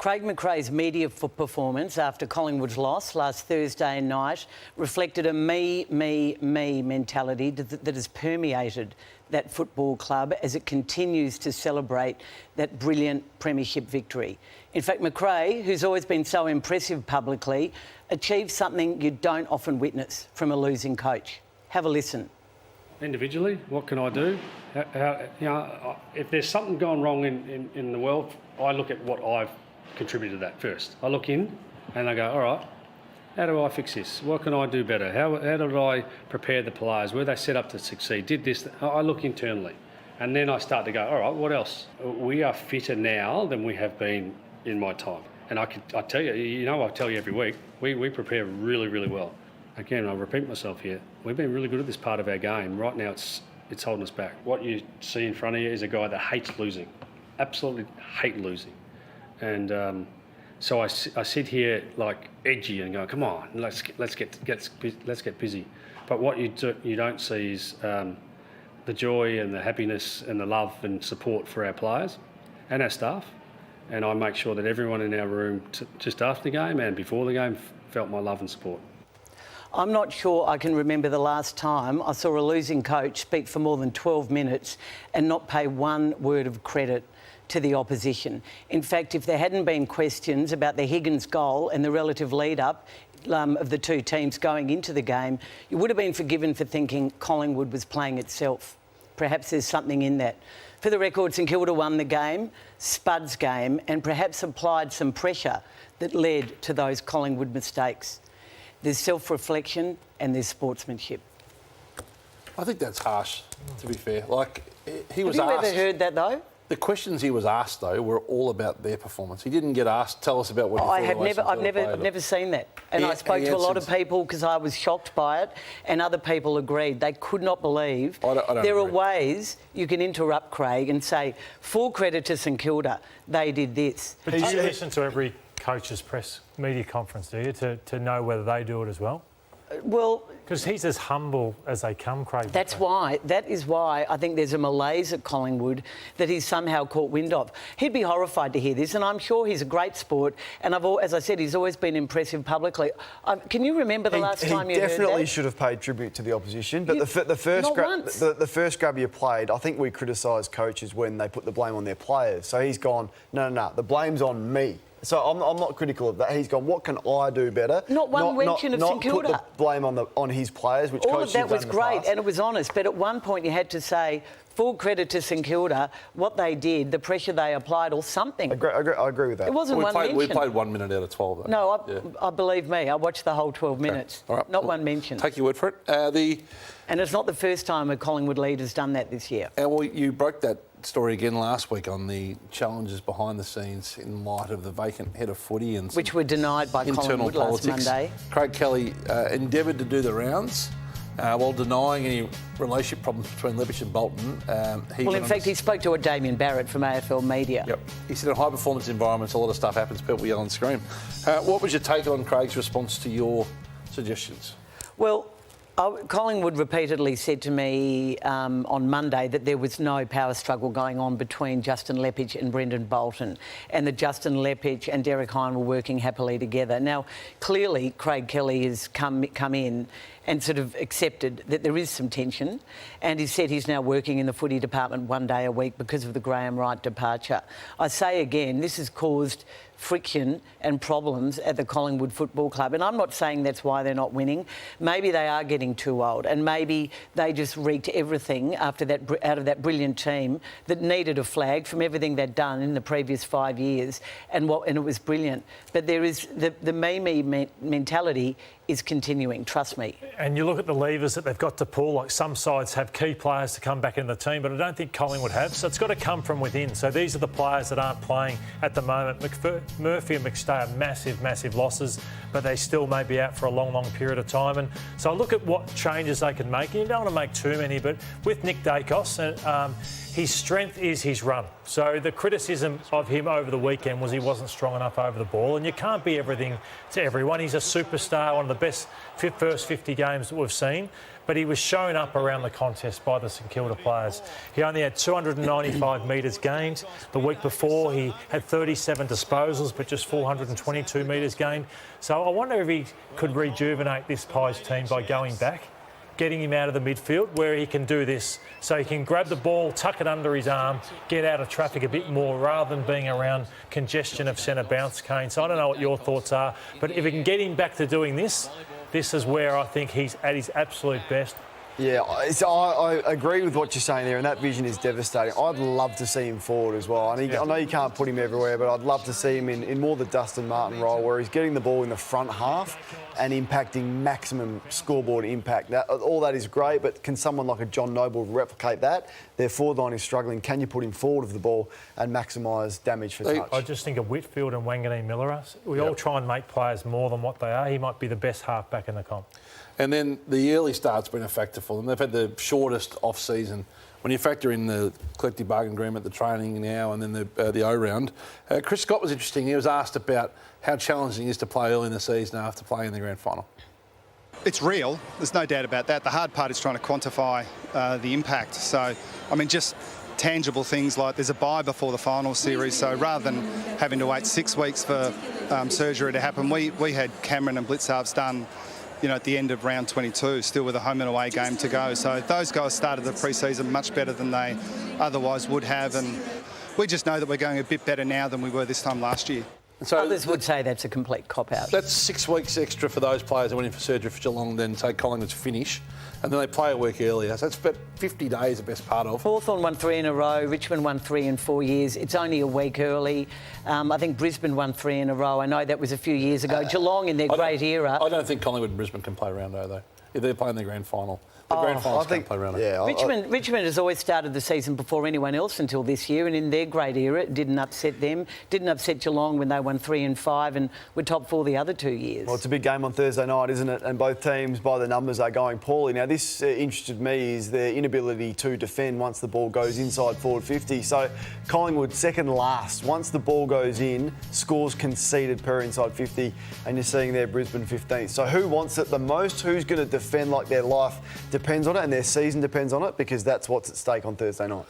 Craig McRae's media performance after Collingwood's loss last Thursday night reflected a me mentality that has permeated that football club as it continues to celebrate that brilliant premiership victory. In fact, McCrae, who's always been so impressive publicly, achieved something you don't often witness from a losing coach. Have a listen. Individually, what can I do? If there's something going wrong in the world, I look at what I've contributed to that first. I look in and I go, all right, how do I fix this? What can I do better? How did I prepare the players? Were they set up to succeed? Did this? I look internally. And then I start to go, all right, what else? We are fitter now than we have been in my time. And I tell you, I tell you every week, we prepare really, really well. Again, I'll repeat myself here. We've been really good at this part of our game. Right now, it's holding us back. What you see in front of you is a guy that hates losing, absolutely hate losing. And so I sit here like edgy and go, come on, let's get busy. But what you don't see is the joy and the happiness and the love and support for our players and our staff. And I make sure that everyone in our room, just after the game and before the game, felt my love and support. I'm not sure I can remember the last time I saw a losing coach speak for more than 12 minutes and not pay one word of credit to the opposition. In fact, if there hadn't been questions about the Higgins goal and the relative lead-up of the two teams going into the game, you would have been forgiven for thinking Collingwood was playing itself. Perhaps there's something in that. For the record, St Kilda won the game, Spud's game, and perhaps applied some pressure that led to those Collingwood mistakes. There's self-reflection and there's sportsmanship. I think that's harsh, to be fair. Like, he was asked... Have you ever heard that, though? The questions he was asked, though, were all about their performance. He didn't get asked, tell us about what you thought. I've never seen that. And I spoke to a lot of people because I was shocked by it, and other people agreed. They could not believe. I don't there agree. are ways you can interrupt Craig and say, full credit to St Kilda, they did this. But do you listen to every coach's press media conference, do you, to know whether they do it as well? Well... Because he's as humble as they come, Craig. That is why I think there's a malaise at Collingwood that he's somehow caught wind of. He'd be horrified to hear this, and I'm sure he's a great sport. And as I said, he's always been impressive publicly. Can you remember the last time you heard that? He definitely should have paid tribute to the opposition. But the first grab you played, I think we criticise coaches when they put the blame on their players. So he's gone, no, the blame's on me. So I'm not critical of that. He's gone, what can I do better? Not one mention of St Kilda. Not put the blame on his players, which all of that was great and it was honest. But at one point you had to say, full credit to St Kilda, what they did, the pressure they applied or something. I agree with that. It wasn't one mention. We played 1 minute out of 12, though. No, I believe me. I watched the whole 12 minutes. All right. Not one mention. Take your word for it. And it's not the first time a Collingwood lead has done that this year. Well, you broke that story again last week on the challenges behind the scenes in light of the vacant head of footy and which were denied by internal Collingwood politics. Last Monday. Craig Kelly endeavoured to do the rounds while denying any relationship problems between Leppich and Bolton. In fact, he spoke to Damien Barrett from AFL Media. Yep. He said in high-performance environments, a lot of stuff happens, people yell and scream. What was your take on Craig's response to your suggestions? Well, Collingwood repeatedly said to me on Monday that there was no power struggle going on between Justin Leppich and Brendan Bolton, and that Justin Leppich and Derek Hine were working happily together. Now, clearly, Craig Kelly has come in and sort of accepted that there is some tension, and he said he's now working in the footy department 1 day a week because of the Graham Wright departure. I say again, this has caused friction and problems at the Collingwood Football Club, and I'm not saying that's why they're not winning. Maybe they are getting too old, and maybe they just wreaked everything out of that brilliant team that needed a flag from everything they'd done in the previous 5 years, and it was brilliant. But there is the me mentality is continuing, trust me. And you look at the levers that they've got to pull, like some sides have key players to come back in the team, but I don't think Collingwood have, so it's got to come from within. So these are the players that aren't playing at the moment. Murphy and McStay are massive losses, but they still may be out for a long period of time. And so I look at what changes they can make, and you don't want to make too many, but with Nick Daicos, his strength is his run. So the criticism of him over the weekend was he wasn't strong enough over the ball, and you can't be everything to everyone. He's a superstar, one of the best first 50 games that we've seen, but he was shown up around the contest by the St Kilda players. He only had 295 metres gained. The week before, he had 37 disposals, but just 422 metres gained. So I wonder if he could rejuvenate this Pies team by going back, getting him out of the midfield where he can do this, so he can grab the ball, tuck it under his arm, get out of traffic a bit more rather than being around congestion of centre bounce Kane. So I don't know what your thoughts are, but if we can get him back to doing this, this is where I think he's at his absolute best. Yeah, I agree with what you're saying there, and that vision is devastating. I'd love to see him forward as well. I know you can't put him everywhere, but I'd love to see him in more the Dustin Martin role, where he's getting the ball in the front half and impacting maximum scoreboard impact. All that is great, but can someone like a John Noble replicate that? Their forward line is struggling. Can you put him forward of the ball and maximise damage for touch? I just think of Whitfield and Wanganeen-Miller. We all try and make players more than what they are. He might be the best half-back in the comp. And then the early start's been a factor for them. They've had the shortest off-season. When you factor in the collective bargaining agreement, the training now, and then the O-round, Chris Scott was interesting. He was asked about how challenging it is to play early in the season after playing in the grand final. It's real. There's no doubt about that. The hard part is trying to quantify the impact. So, I mean, just tangible things like there's a bye before the final series, so rather than having to wait 6 weeks for surgery to happen, we had Cameron and Blitzarves done, you know, at the end of round 22, still with a home and away game to go. So those guys started the pre-season much better than they otherwise would have, and we just know that we're going a bit better now than we were this time last year. So others would say that's a complete cop-out. That's 6 weeks extra for those players that went in for surgery for Geelong, then say Collingwood's finish, and then they play a week earlier. So that's about 50 days, the best part of. Hawthorn won 3 in a row. Richmond won 3 in 4 years. It's only a week early. I think Brisbane won 3 in a row. I know that was a few years ago. Geelong in their great era. I don't think Collingwood and Brisbane can play roundo, though, if they're playing the grand final. The grand finals can't play roundo. Yeah, Richmond has always started the season before anyone else until this year, and in their great era, it didn't upset them. Didn't upset Geelong when they won 3 and 5 and were top 4 the other 2 years. Well, it's a big game on Thursday night, isn't it? And both teams, by the numbers, are going poorly. Now, this interested me is their inability to defend once the ball goes inside forward 50. So, Collingwood second last. Once the ball goes in, scores conceded per inside 50, and you're seeing there Brisbane 15th. So, who wants it the most? Who's going to defend like their life depends on it, and their season depends on it, because that's what's at stake on Thursday night.